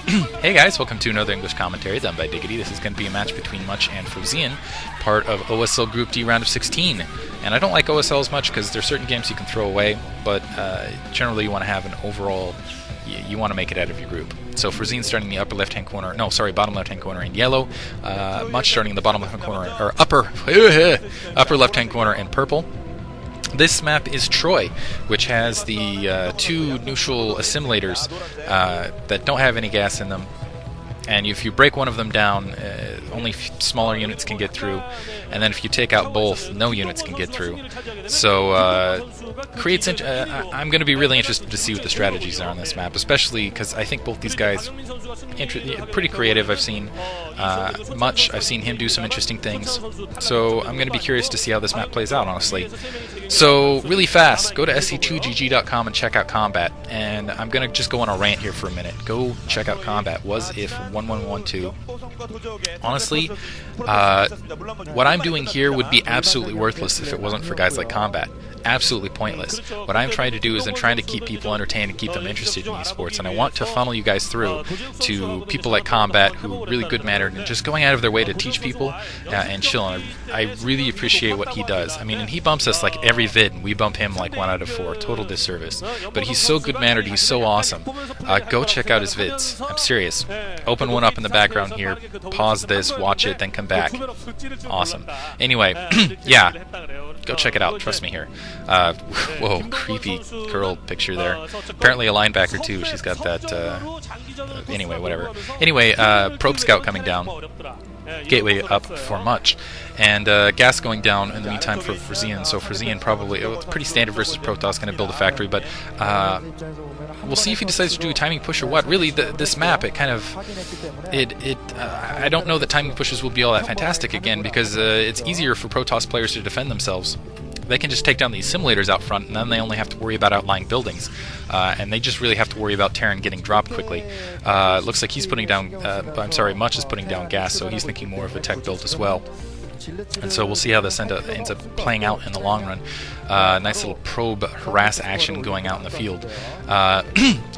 Hey guys, welcome to another English commentary done by Diggity. This is going to be a match between Much and Frozean, part of OSL Group D round of 16. And I don't like OSL as much because there's certain games you can throw away, but generally you want to have an overall, you want to make it out of your group. So Frozean starting in the upper left-hand corner, no, sorry, bottom left-hand corner in yellow, Much starting in the bottom left-hand corner, or upper left-hand corner in purple. This map is Troy, which has the two neutral assimilators that don't have any gas in them. And if you break one of them down, only smaller units can get through. And then if you take out both, no units can get through. So creates. I'm going to be really interested to see what the strategies are on this map, especially because I think both these guys pretty creative. I've seen Much. I've seen him do some interesting things. So I'm going to be curious to see how this map plays out, honestly. So really fast, go to sc2gg.com and check out combat. And I'm going to just go on a rant here for a minute. Go check out combat. Was if 1112. Honestly, what I'm doing here would be absolutely worthless if it wasn't for guys like combat. Absolutely pointless. What I'm trying to do is I'm trying to keep people entertained and keep them interested in esports, and I want to funnel you guys through to people like Combat who are really good-mannered and just going out of their way to teach people and chill. And I really appreciate what he does. I mean, and he bumps us like every vid, and we bump him like 1 out of 4. Total disservice. But he's so good-mannered, he's so awesome. Go check out his vids. I'm serious. Open one up in the background here, pause this, watch it, then come back. Awesome. Anyway, yeah, go check it out. Trust me here. Whoa, creepy girl picture there. Apparently a linebacker too. She's got that. Anyway, whatever. Anyway, probe scout coming down. Gateway up for Much, and gas going down in the meantime for Frozean. So Frozean probably, it's pretty standard versus Protoss, going to build a factory, but we'll see if he decides to do a timing push or what. Really, this map, it kind of, I don't know that timing pushes will be all that fantastic again, because it's easier for Protoss players to defend themselves. They can just take down these simulators out front, and then they only have to worry about outlying buildings. And they just really have to worry about Terran getting dropped quickly. Looks like he's putting down, Much is putting down gas, so he's thinking more of a tech build as well. And so we'll see how this ends up playing out in the long run. Nice little probe harass action going out in the field.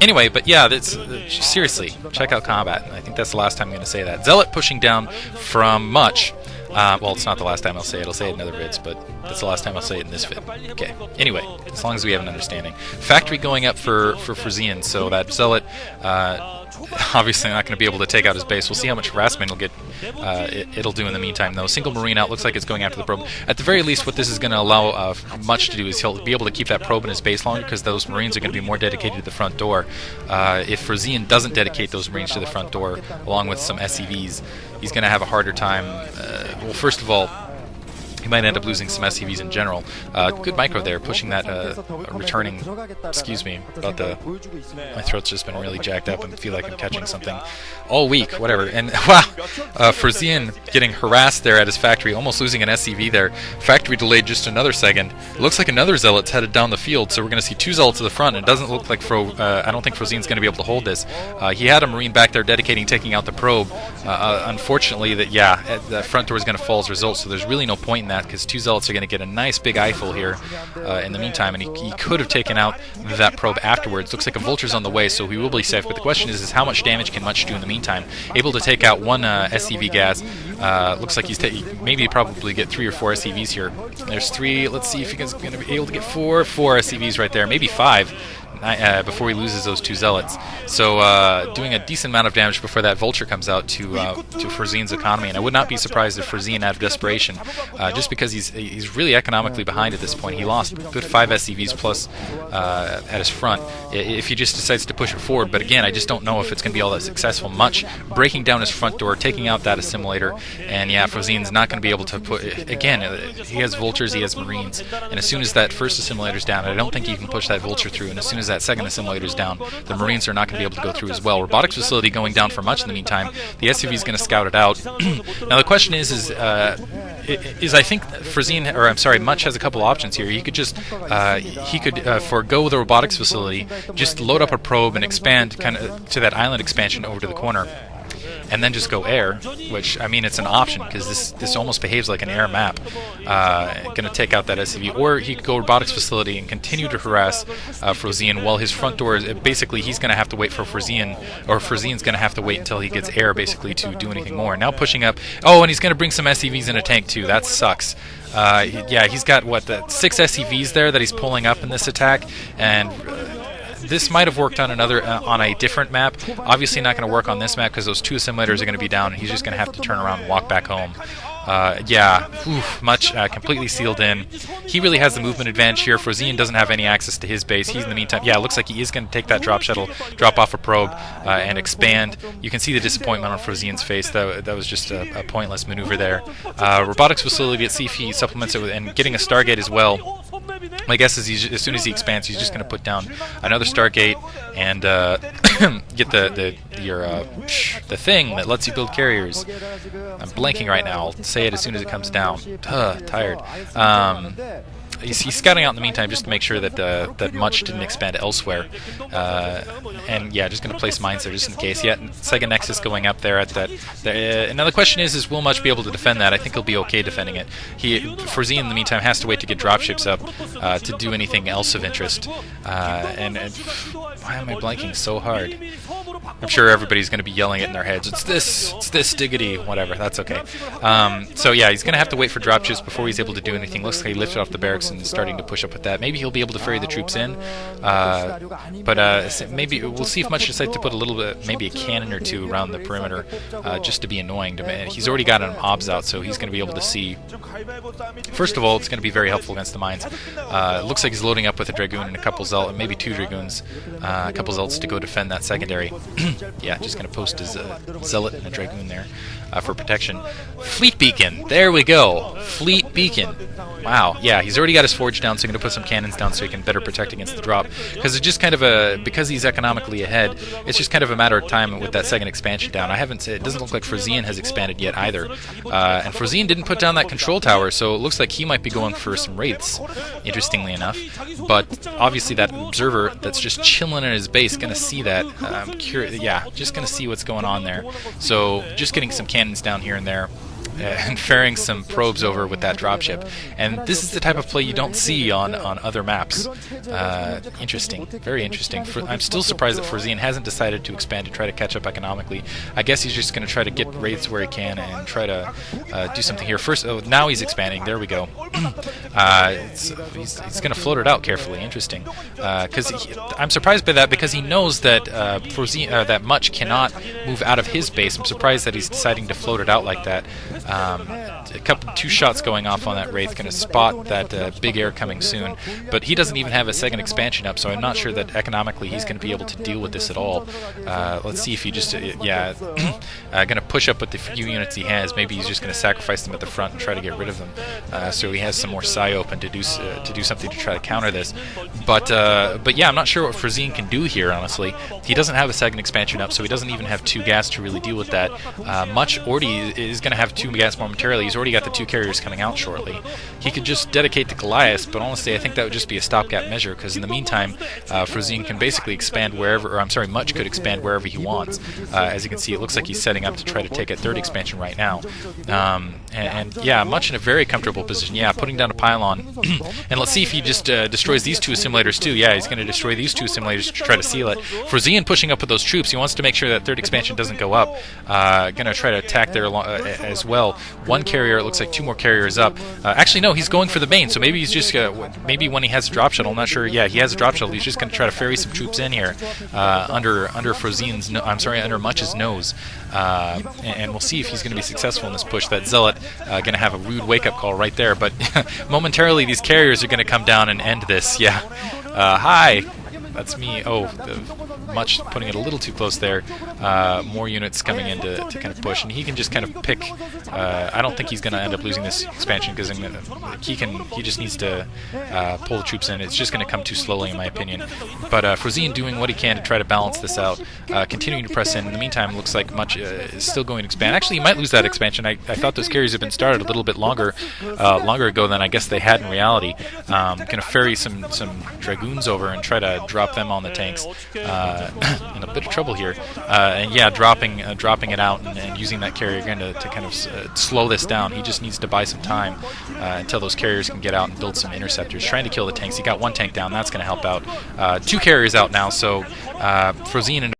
Anyway, but yeah, seriously, check out combat. I think that's the last time I'm going to say that. Zealot pushing down from Much. Well, it's not the last time I'll say it. I'll say it in other vids, but that's the last time I'll say it in this vid. Okay. Anyway, as long as we have an understanding. Factory going up for Frozean, so that Zealot obviously not going to be able to take out his base. We'll see how much harassment it'll do in the meantime, though. Single Marine out. Looks like it's going after the probe. At the very least, what this is going to allow Much to do is he'll be able to keep that probe in his base longer, because those Marines are going to be more dedicated to the front door. If Frozean doesn't dedicate those Marines to the front door, along with some SCVs, he's going to have a harder time. Well, first of all, he might end up losing some SCVs in general. Good micro there, pushing that returning. Excuse me, my throat's just been really jacked up and feel like I'm catching something all week, whatever. And wow, Frozean getting harassed there at his factory, almost losing an SCV there. Factory delayed just another second. It looks like another Zealot's headed down the field, so we're going to see 2 Zealots to the front. It doesn't look like I don't think Frozean's going to be able to hold this. He had a Marine back there dedicating, taking out the probe. Unfortunately, the front door is going to fall as a result, so there's really no point in that, because 2 Zealots are going to get a nice big eyeful here in the meantime, and he could have taken out that probe afterwards. Looks like a Vulture's on the way, so he will be safe, but the question is how much damage can Much do in the meantime? Able to take out 1 SCV gas. Looks like he's maybe probably get 3 or 4 SCVs here. There's 3. Let's see if he's going to be able to get 4 SCVs right there, maybe 5. Before he loses those 2 Zealots. So doing a decent amount of damage before that Vulture comes out to Frozean's economy. And I would not be surprised if Frozean, out of desperation, just because he's really economically behind at this point. He lost a good 5 SCVs plus at his front if he just decides to push it forward. But again, I just don't know if it's going to be all that successful. Much breaking down his front door, taking out that assimilator, and yeah, Frozean's not going to be able to put... Again, he has Vultures, he has Marines, and as soon as that first assimilator's down, I don't think he can push that Vulture through, and as soon as that second assimilator's down, the Marines are not going to be able to go through as well. Robotics facility going down for Much in the meantime. The SUV is going to scout it out. Now the question is I think Frozean, or I'm sorry, Much has a couple options here. He could just forego the robotics facility, just load up a probe and expand kind of to that island expansion over to the corner. and then just go air, which, I mean, it's an option, because this almost behaves like an air map. Going to take out that SCV, or he could go robotics facility and continue to harass Frozean while his front door is, basically, he's going to have to wait for Frozean, or Frozean's going to have to wait until he gets air, basically, to do anything more. Now pushing up, oh, and he's going to bring some SCVs in a tank, too. That sucks. Yeah, he's got, what, 6 SCVs there that he's pulling up in this attack, and this might have worked on on a different map. Obviously not going to work on this map because those 2 assimilators are going to be down, and he's just going to have to turn around and walk back home. Yeah, Much completely sealed in. He really has the movement advantage here. Frozean doesn't have any access to his base. He's in the meantime, yeah, it looks like he is going to take that drop shuttle, drop off a probe, and expand. You can see the disappointment on Frozean's face. That was just a pointless maneuver there. Robotics facility, let's see if he supplements it with, and getting a Stargate as well. My guess is as soon as he expands, he's just going to put down another Stargate and get the thing that lets you build carriers. I'm blanking right now. I'll say it as soon as it comes down. Tired. He's scouting out in the meantime just to make sure that that Much didn't expand elsewhere. And yeah, just going to place mines there just in case. Yeah, Sega Nexus going up there at that. Now the question is will Much be able to defend that? I think he'll be okay defending it. Frozean in the meantime has to wait to get dropships up to do anything else of interest. And why am I blanking so hard? I'm sure everybody's going to be yelling it in their heads. It's this Diggity, whatever. That's okay. So yeah, he's going to have to wait for dropships before he's able to do anything. Looks like he lifted off the barracks and is starting to push up with that. Maybe he'll be able to ferry the troops in, but maybe we'll see if Much decides to put a little bit, maybe a cannon or 2 around the perimeter, just to be annoying. He's already got an obs out, so he's going to be able to see. First of all, it's going to be very helpful against the mines. It looks like he's loading up with a Dragoon and a couple Zealot, maybe 2 Dragoons, a couple Zealots to go defend that secondary. Yeah, just going to post his Zealot and a Dragoon there for protection. Fleet Beacon, there we go. Fleet Beacon. Wow, yeah, he's already got his forge down, so I'm going to put some cannons down so he can better protect against the drop. Because it's just kind of because he's economically ahead, it's just kind of a matter of time with that second expansion down. It doesn't look like Frozean has expanded yet either. And Frozean didn't put down that control tower, so it looks like he might be going for some wraiths, interestingly enough. But obviously that observer that's just chilling in his base is going to see that. Yeah, just going to see what's going on there. So just getting some cannons down here and there. And ferrying some probes over with that dropship. And this is the type of play you don't see on other maps. Interesting. Very interesting. I'm still surprised that Frozean hasn't decided to expand to try to catch up economically. I guess he's just going to try to get wraiths where he can and try to do something here. First, now he's expanding. There we go. He's going to float it out carefully. Interesting. I'm surprised by that because he knows that Frozean, that Much cannot move out of his base. I'm surprised that he's deciding to float it out like that. Two shots going off on that Wraith, going to spot that big air coming soon, but he doesn't even have a second expansion up, so I'm not sure that economically he's going to be able to deal with this at all. Let's see if he just, going to push up with the few units he has. Maybe he's just going to sacrifice them at the front and try to get rid of them, so he has some more psi open to do something to try to counter this. But yeah, I'm not sure what Frozean can do here, honestly. He doesn't have a second expansion up, so he doesn't even have 2 gas to really deal with that. Much already is going to have 2 gas momentarily. He's already got the 2 carriers coming out shortly. He could just dedicate to Goliath, but honestly I think that would just be a stopgap measure, because in the meantime Frozean can basically expand wherever, or I'm sorry, Much could expand wherever he wants. As you can see, it looks like he's setting up to try to take a 3rd expansion right now. And yeah, Much in a very comfortable position. Yeah, putting down a pylon. And let's see if he just destroys these 2 assimilators too. Yeah, he's going to destroy these 2 assimilators to try to seal it. Frozean pushing up with those troops. He wants to make sure that 3rd expansion doesn't go up. Going to try to attack there as well. 1 carrier, it looks like 2 more carriers up. Actually, no, he's going for the main, so maybe he's just, maybe when he has a drop shuttle, I'm not sure, yeah, he has a drop shuttle, he's just going to try to ferry some troops in here, under Frozean's, under Much's nose, and we'll see if he's going to be successful in this push. That Zealot going to have a rude wake-up call right there, but momentarily these carriers are going to come down and end this, yeah. Hi! That's me. Oh, Much putting it a little too close there. More units coming in to kind of push, and he can just kind of pick. I don't think he's going to end up losing this expansion, because he just needs to pull the troops in. It's just going to come too slowly, in my opinion. But Frozean doing what he can to try to balance this out, continuing to press in. In the meantime, it looks like Much is still going to expand. Actually, he might lose that expansion. I thought those carriers had been started a little bit longer ago than I guess they had in reality. Going to ferry some Dragoons over and try to drop them on the tanks. in a bit of trouble here. And yeah, dropping it out and using that carrier again to kind of slow this down. He just needs to buy some time until those carriers can get out and build some interceptors. Trying to kill the tanks. He got one tank down. That's going to help out. 2 carriers out now, so Frozean and